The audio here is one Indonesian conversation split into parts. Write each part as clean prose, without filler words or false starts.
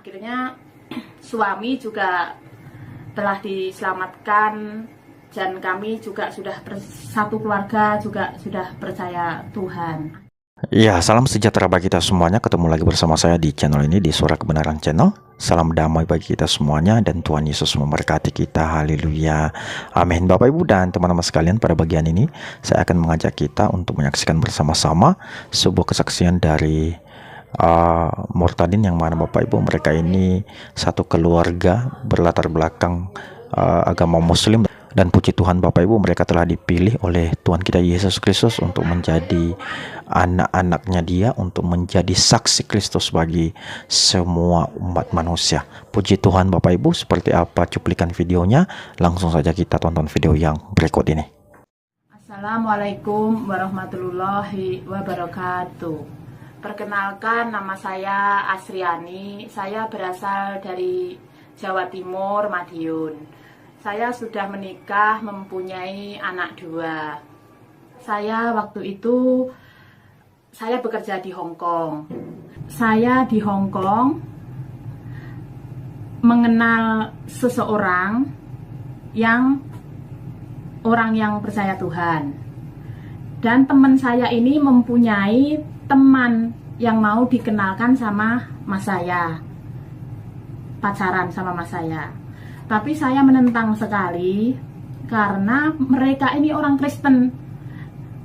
Akhirnya suami juga telah diselamatkan dan kami juga sudah satu keluarga juga sudah percaya Tuhan. Ya, salam sejahtera bagi kita semuanya. Ketemu lagi bersama saya di channel ini, di Suara Kebenaran Channel. Salam damai bagi kita semuanya dan Tuhan Yesus memberkati kita. Haleluya. Amin. Bapak Ibu dan teman-teman sekalian, pada bagian ini saya akan mengajak kita untuk menyaksikan bersama-sama sebuah kesaksian dari Murtadin, yang mana Bapak Ibu mereka ini satu keluarga berlatar belakang agama Muslim. Dan puji Tuhan Bapak Ibu, mereka telah dipilih oleh Tuhan kita Yesus Kristus untuk menjadi anak-anaknya Dia, untuk menjadi saksi Kristus bagi semua umat manusia. Puji Tuhan Bapak Ibu, seperti apa cuplikan videonya? Langsung saja kita tonton video yang berikut ini. Assalamualaikum warahmatullahi wabarakatuh. Perkenalkan, nama saya Asriani. Saya berasal dari Jawa Timur, Madiun. Saya sudah menikah, mempunyai anak 2. Saya waktu itu bekerja di Hong Kong. Saya di Hong Kong mengenal seseorang orang yang percaya Tuhan. Dan teman saya ini mempunyai teman yang mau dikenalkan sama mas saya, pacaran sama mas saya. Tapi saya menentang sekali karena mereka ini orang Kristen.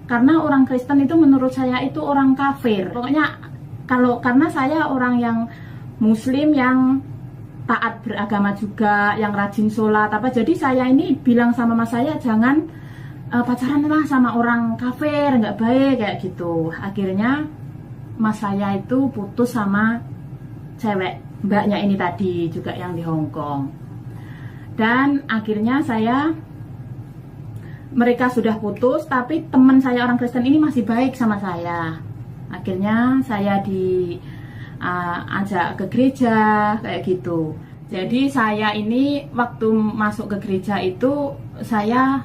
Karena orang Kristen itu menurut saya itu orang kafir. Pokoknya karena saya orang yang Muslim yang taat beragama juga, yang rajin sholat jadi saya ini bilang sama mas saya, jangan pacaran lah sama orang kafir, nggak baik kayak gitu. Akhirnya mas saya itu putus sama cewek mbaknya ini tadi juga yang di Hong Kong. Dan akhirnya mereka sudah putus, tapi teman saya orang Kristen ini masih baik sama saya. Akhirnya saya diajak ke gereja kayak gitu. Jadi saya ini waktu masuk ke gereja itu saya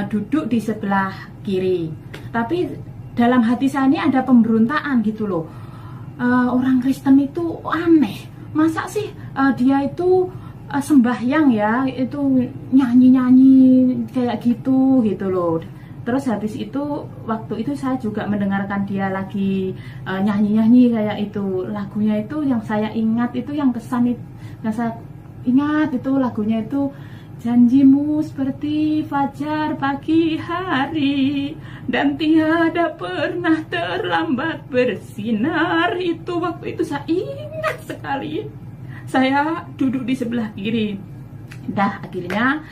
duduk di sebelah kiri. Tapi dalam hati saya ini ada pemberontakan gitu loh. Orang Kristen itu aneh. Masa sih dia itu sembahyang ya, itu nyanyi-nyanyi kayak gitu loh. Terus habis itu waktu itu saya juga mendengarkan dia lagi nyanyi-nyanyi kayak itu. Lagunya itu yang saya ingat itu, yang kesan itu, yang saya ingat itu lagunya itu, janjimu seperti fajar pagi hari dan tiada pernah terlambat bersinar. Itu waktu itu saya ingat sekali. Saya duduk di sebelah kiri. Akhirnya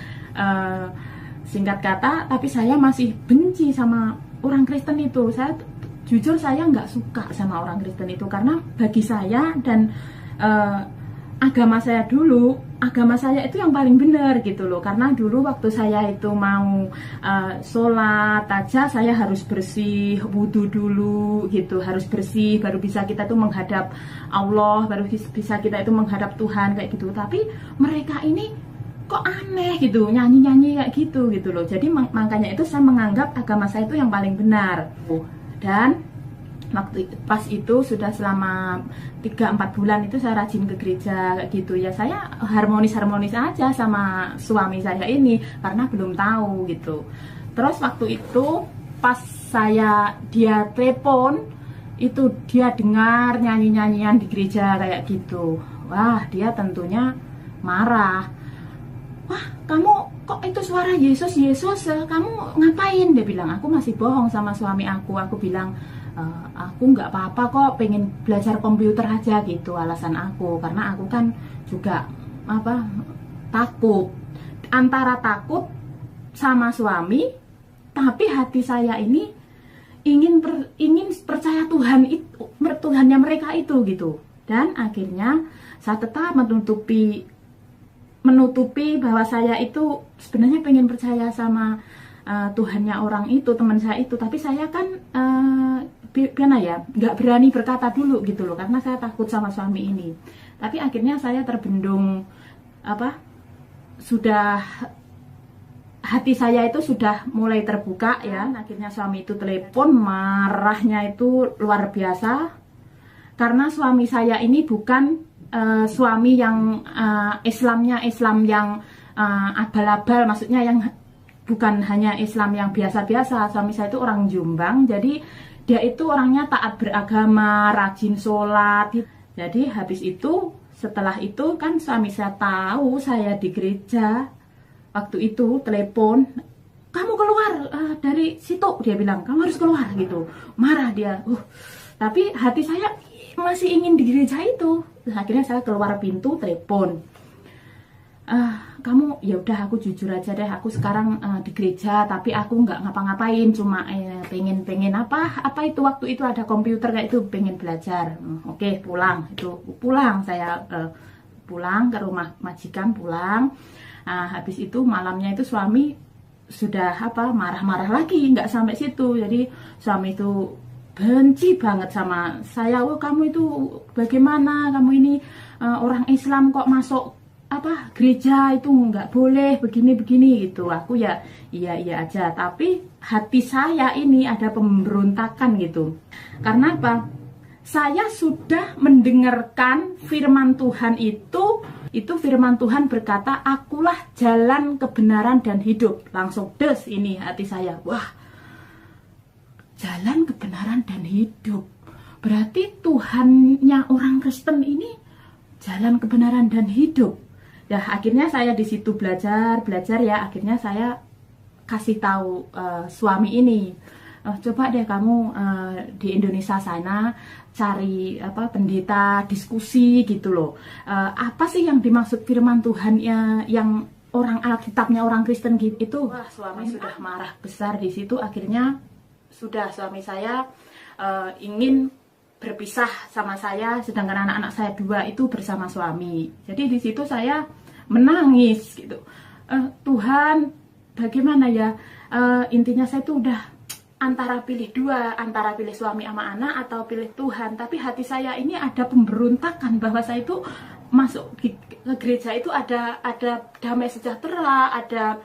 singkat kata, tapi saya masih benci sama orang Kristen itu. Jujur saya nggak suka sama orang Kristen itu, karena bagi saya dan agama saya itu yang paling benar gitu loh. Karena dulu waktu saya itu mau sholat aja, saya harus bersih, wudhu dulu gitu, harus bersih, baru bisa kita itu menghadap Allah, baru bisa kita itu menghadap Tuhan kayak gitu. Tapi mereka ini kok aneh gitu, nyanyi-nyanyi kayak gitu loh. Jadi makanya itu saya menganggap agama saya itu yang paling benar. Dan pas itu sudah selama 3-4 bulan itu saya rajin ke gereja kayak gitu ya. Saya harmonis aja sama suami saya ini karena belum tahu gitu. Terus waktu itu pas dia telepon itu, dia dengar nyanyi-nyanyian di gereja kayak gitu. Wah, dia tentunya marah. Wah, kamu kok itu suara Yesus, kamu ngapain? Dia bilang. Aku masih bohong sama suami aku. Aku bilang, aku nggak apa-apa kok, pengen belajar komputer aja gitu alasan aku. Karena aku kan juga takut, antara takut sama suami, tapi hati saya ini ingin percaya Tuhan itu, Tuhannya mereka itu gitu. Dan akhirnya saya tetap menutupi bahwa saya itu sebenarnya pengen percaya sama Tuhannya orang itu, teman saya itu. Tapi saya kan nggak berani berkata dulu gitu loh, karena saya takut sama suami ini. Tapi akhirnya saya terbendung, hati saya itu sudah mulai terbuka ya. Akhirnya suami itu telepon, marahnya itu luar biasa, karena suami saya ini bukan suami yang Islamnya Islam yang abal-abal, maksudnya yang bukan hanya Islam yang biasa-biasa. Suami saya itu orang Jombang, jadi dia itu orangnya taat beragama, rajin sholat. Jadi habis itu, setelah itu kan suami saya tahu saya di gereja. Waktu itu telepon, kamu keluar dari situ, dia bilang, kamu harus keluar gitu. Marah dia. Tapi hati saya masih ingin di gereja itu. Terus akhirnya saya keluar pintu, telepon. Kamu, ya udah, aku jujur aja deh, aku sekarang di gereja, tapi aku nggak ngapa-ngapain, cuma pengen apa itu, waktu itu ada komputer kayak itu, pengen belajar. Oke, pulang saya pulang ke rumah majikan, pulang. Habis itu malamnya itu suami sudah marah-marah lagi, nggak sampai situ. Jadi suami itu benci banget sama saya. Kamu itu bagaimana, kamu ini orang Islam kok masuk gereja, itu nggak boleh begini gitu. Aku iya aja, tapi hati saya ini ada pemberontakan gitu. Karena apa? Saya sudah mendengarkan firman Tuhan itu firman Tuhan berkata, akulah jalan kebenaran dan hidup. Langsung des ini hati saya, wah, jalan kebenaran dan hidup, berarti Tuhannya orang Kristen ini jalan kebenaran dan hidup. Ya, akhirnya saya di situ belajar ya. Akhirnya saya kasih tahu suami ini, coba deh kamu di Indonesia sana cari pendeta, diskusi gitu loh. Apa sih yang dimaksud firman Tuhan yang orang Alkitabnya orang Kristen gitu itu. Wah, suami sudah marah besar di situ. Akhirnya sudah suami saya ingin berpisah sama saya, sedangkan anak-anak saya 2 itu bersama suami. Jadi di situ saya menangis gitu. Tuhan, bagaimana ya? Intinya saya itu udah antara pilih 2, antara pilih suami sama anak atau pilih Tuhan. Tapi hati saya ini ada pemberontakan bahwa saya itu masuk ke gereja itu ada damai sejahtera, ada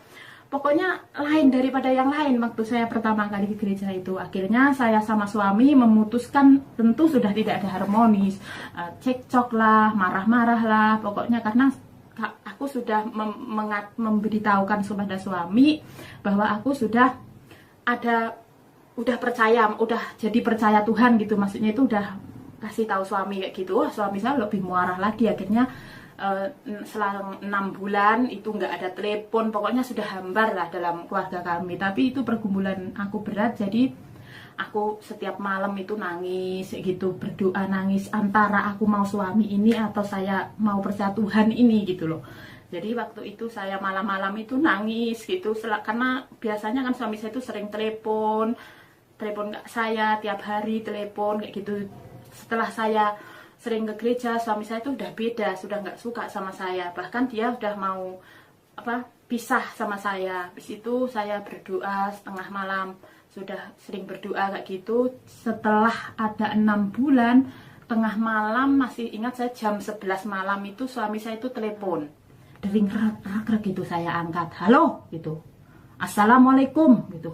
pokoknya lain daripada yang lain. Waktu saya pertama kali ke gereja itu, akhirnya saya sama suami memutuskan, tentu sudah tidak ada harmonis, cekcok lah, marah-marah lah, pokoknya karena aku sudah memberitahukan kepada suami bahwa aku sudah percaya, udah jadi percaya Tuhan gitu, maksudnya itu udah kasih tahu suami kayak gitu. Wah, suami saya lebih marah lagi. Akhirnya selang 6 bulan itu nggak ada telepon, pokoknya sudah hambar lah dalam keluarga kami. Tapi itu pergumulan aku berat, jadi aku setiap malam itu nangis gitu, berdoa nangis antara aku mau suami ini atau saya mau percaya Tuhan ini gitu loh. Jadi waktu itu saya malam-malam itu nangis gitu, karena biasanya kan suami saya itu sering telepon saya tiap hari, telepon kayak gitu. Setelah saya sering ke gereja, suami saya itu udah beda, sudah nggak suka sama saya, bahkan dia udah mau pisah sama saya. Habis itu saya berdoa setengah malam, sudah sering berdoa kayak gitu. Setelah ada 6 bulan, tengah malam, masih ingat saya jam 11 malam itu suami saya itu telepon, dering rak gitu, saya angkat, halo gitu, assalamualaikum gitu.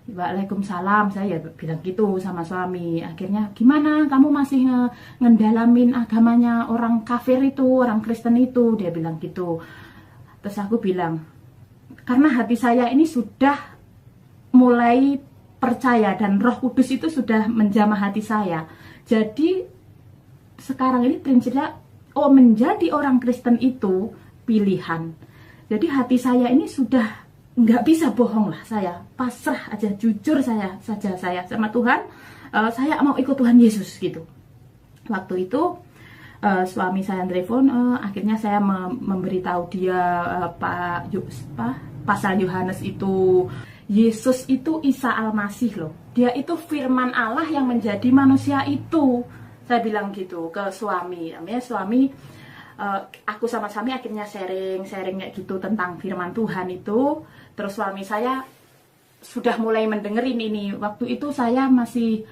Waalaikumsalam, saya bilang gitu sama suami. Akhirnya, gimana kamu masih ngedalamin agamanya orang kafir itu, orang Kristen itu, dia bilang gitu. Terus aku bilang, karena hati saya ini sudah mulai percaya dan Roh Kudus itu sudah menjamah hati saya. Jadi sekarang ini prinsipnya, menjadi orang Kristen itu pilihan. Jadi hati saya ini sudah nggak bisa bohong lah, saya pasrah aja, jujur saya sama Tuhan. Saya mau ikut Tuhan Yesus gitu. Waktu itu suami saya telepon, akhirnya saya memberitahu dia pasal Yohanes itu, Yesus itu Isa Al-Masih loh, dia itu firman Allah yang menjadi manusia itu. Saya bilang gitu ke suami. Namanya suami, aku sama suami akhirnya sharing kayak gitu tentang firman Tuhan itu. Terus suami saya sudah mulai mendengerin ini. Waktu itu saya masih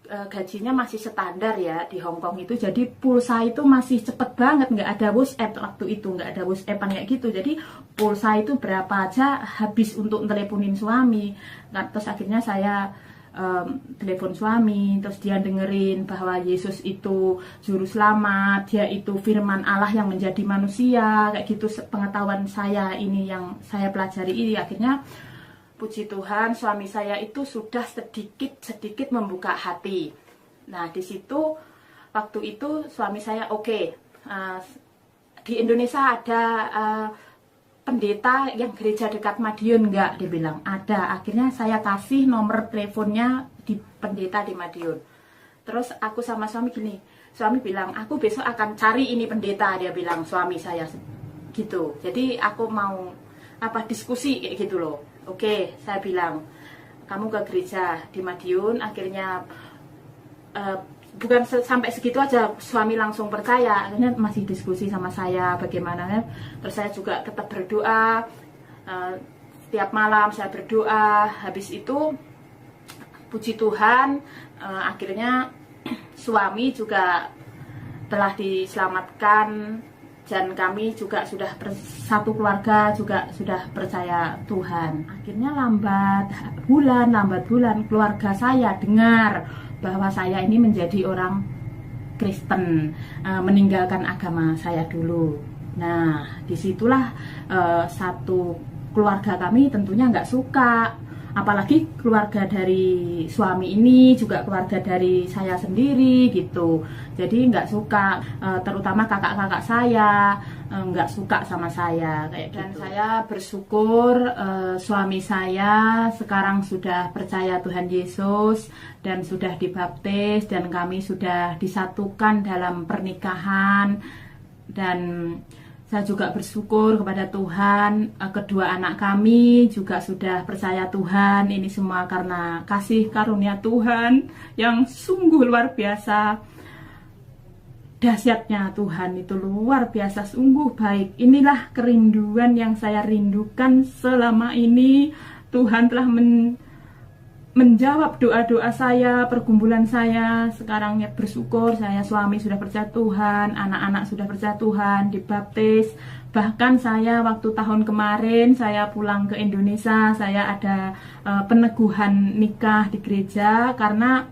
gajinya masih standar ya di Hong Kong itu, jadi pulsa itu masih cepet banget, nggak ada WhatsApp waktu itu, nggak ada WhatsAppan kayak gitu. Jadi pulsa itu berapa aja habis untuk teleponin suami. Terus akhirnya saya telepon suami, terus dia dengerin bahwa Yesus itu juru selamat, dia itu firman Allah yang menjadi manusia, kayak gitu. Pengetahuan saya ini yang saya pelajari ini, akhirnya puji Tuhan suami saya itu sudah sedikit membuka hati. Nah di situ waktu itu suami saya oke, di Indonesia ada pendeta yang gereja dekat Madiun enggak? Dia bilang ada. Akhirnya saya kasih nomor teleponnya di pendeta di Madiun. Terus aku sama suami gini, suami bilang aku besok akan cari ini pendeta, dia bilang suami saya gitu. Jadi aku mau diskusi kayak gitu loh. Oke, saya bilang kamu ke gereja di Madiun. Akhirnya bukan sampai segitu aja suami langsung percaya, akhirnya masih diskusi sama saya bagaimana. Terus saya juga tetap berdoa, setiap malam saya berdoa. Habis itu puji Tuhan, akhirnya suami juga telah diselamatkan, dan kami juga sudah satu keluarga juga sudah percaya Tuhan. Akhirnya lambat bulan keluarga saya dengar bahwa saya ini menjadi orang Kristen, meninggalkan agama saya dulu. Nah disitulah satu keluarga kami tentunya nggak suka, apalagi keluarga dari suami ini juga keluarga dari saya sendiri gitu. Jadi nggak suka, terutama kakak-kakak saya nggak suka sama saya kayak gitu. Dan saya bersyukur suami saya sekarang sudah percaya Tuhan Yesus dan sudah dibaptis, dan kami sudah disatukan dalam pernikahan. Dan saya juga bersyukur kepada Tuhan, kedua anak kami juga sudah percaya Tuhan. Ini semua karena kasih karunia Tuhan yang sungguh luar biasa. Dahsyatnya Tuhan itu luar biasa, sungguh baik. Inilah kerinduan yang saya rindukan selama ini. Tuhan telah menjawab doa-doa saya, pergumulan saya. Sekarang ya bersyukur, saya suami sudah percaya Tuhan, anak-anak sudah percaya Tuhan, dibaptis. Bahkan saya waktu tahun kemarin saya pulang ke Indonesia, saya ada peneguhan nikah di gereja karena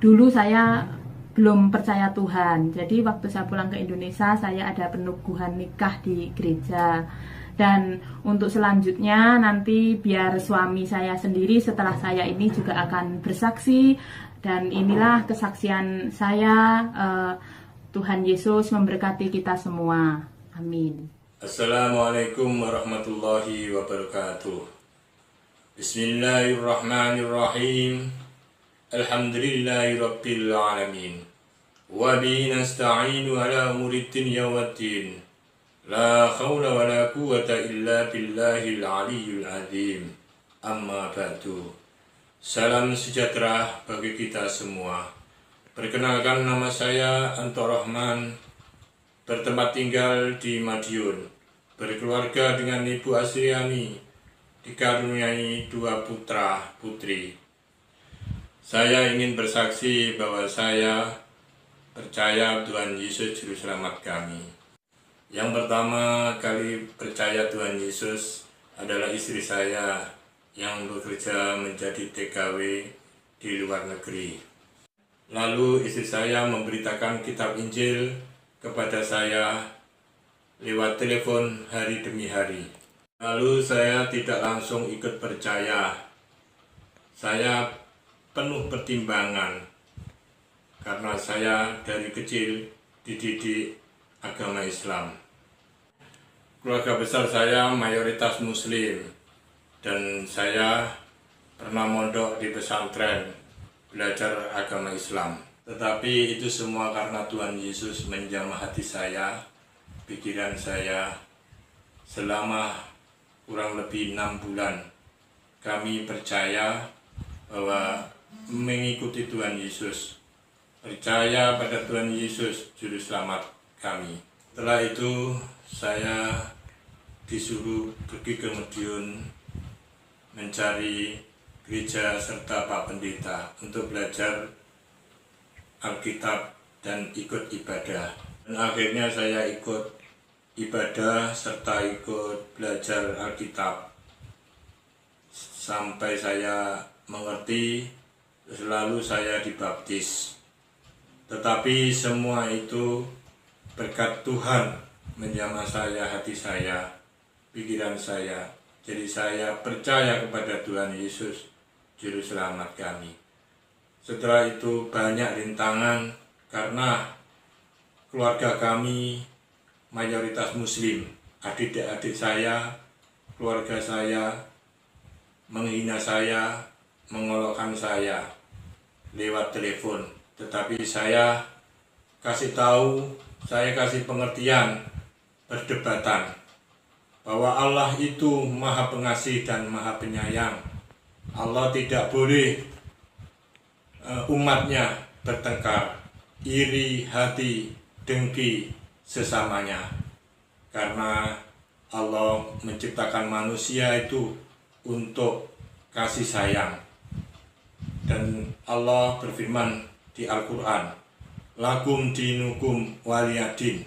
dulu saya belum percaya Tuhan. Jadi waktu saya pulang ke Indonesia saya ada peneguhan nikah di gereja. Dan untuk selanjutnya nanti biar suami saya sendiri setelah saya ini juga akan bersaksi. Dan inilah kesaksian saya. Tuhan Yesus memberkati kita semua. Amin. Assalamualaikum warahmatullahi wabarakatuh. Bismillahirrahmanirrahim. Alhamdulillahirabbil alamin. Wa bihi nasta'inu ala umuri dunya waddin. La haula wa la quwwata illa billahil aliyyil azim. Amma ba'du. Salam sejahtera bagi kita semua. Perkenalkan, nama saya Anto Rahman, bertempat tinggal di Madiun, berkeluarga dengan Ibu Asriani, dikaruniai 2 putra putri. Saya ingin bersaksi bahwa saya percaya Tuhan Yesus Juru Selamat kami. Yang pertama kali percaya Tuhan Yesus adalah istri saya yang bekerja menjadi TKW di luar negeri. Lalu istri saya memberitakan kitab Injil kepada saya lewat telepon hari demi hari. Lalu saya tidak langsung ikut percaya. Saya penuh pertimbangan karena saya dari kecil dididik agama Islam. Keluarga besar saya mayoritas Muslim dan saya pernah mondok di pesantren belajar agama Islam. Tetapi itu semua karena Tuhan Yesus menjamah hati saya, pikiran saya. Selama kurang lebih 6 bulan kami percaya bahwa mengikuti Tuhan Yesus, percaya pada Tuhan Yesus Juru Selamat kami. Setelah itu saya disuruh pergi ke Madiun mencari gereja serta Pak Pendeta untuk belajar Alkitab dan ikut ibadah. Dan akhirnya saya ikut ibadah serta ikut belajar Alkitab sampai saya mengerti, lalu saya dibaptis. Tetapi semua itu berkat Tuhan menjamah saya, hati saya, pikiran saya. Jadi saya percaya kepada Tuhan Yesus, Juru Selamat kami. Setelah itu banyak rintangan karena keluarga kami mayoritas Muslim. Adik-adik saya, keluarga saya menghina saya, mengolokkan saya lewat telepon. Tetapi saya kasih tahu, saya kasih pengertian, perdebatan bahwa Allah itu Maha Pengasih dan Maha Penyayang. Allah tidak boleh umatnya bertengkar, iri hati, dengki sesamanya. Karena Allah menciptakan manusia itu untuk kasih sayang. Dan Allah berfirman di Al-Quran, lakum dinukum waliyadin,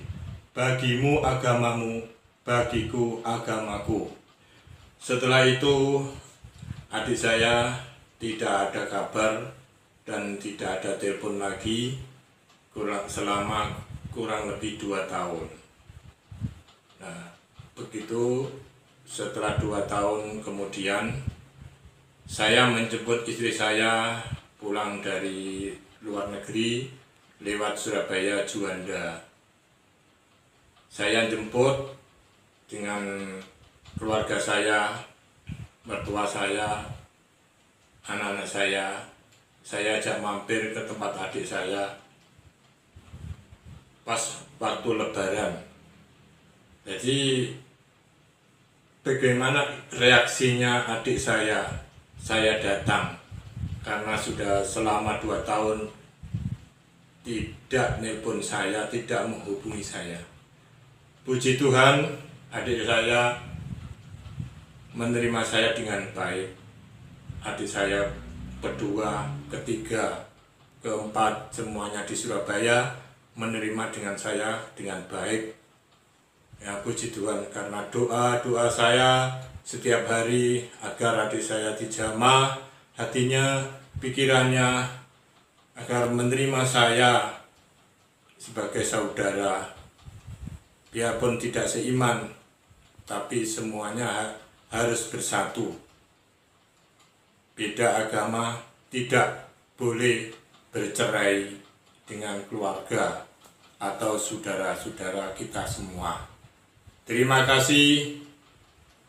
bagimu agamamu, bagiku agamaku. Setelah itu adik saya tidak ada kabar dan tidak ada telepon lagi selama kurang lebih 2 tahun. Nah, begitu setelah 2 tahun kemudian saya menjemput istri saya pulang dari luar negeri lewat Surabaya Juanda. Saya jemput dengan keluarga saya, mertua saya, anak-anak saya ajak mampir ke tempat adik saya pas waktu Lebaran. Jadi bagaimana reaksinya adik saya datang karena sudah selama 2 tahun tidak nelpon saya, tidak menghubungi saya. Puji Tuhan, adik saya menerima saya dengan baik. Adik saya kedua, ketiga, keempat, semuanya di Surabaya menerima dengan saya dengan baik. Ya, puji Tuhan, karena doa saya setiap hari agar adik saya dijamah hatinya, pikirannya, agar menerima saya sebagai saudara. Biarpun tidak seiman, tapi semuanya harus bersatu. Beda agama tidak boleh bercerai dengan keluarga atau saudara-saudara kita semua. Terima kasih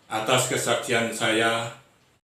atas kesaksian saya.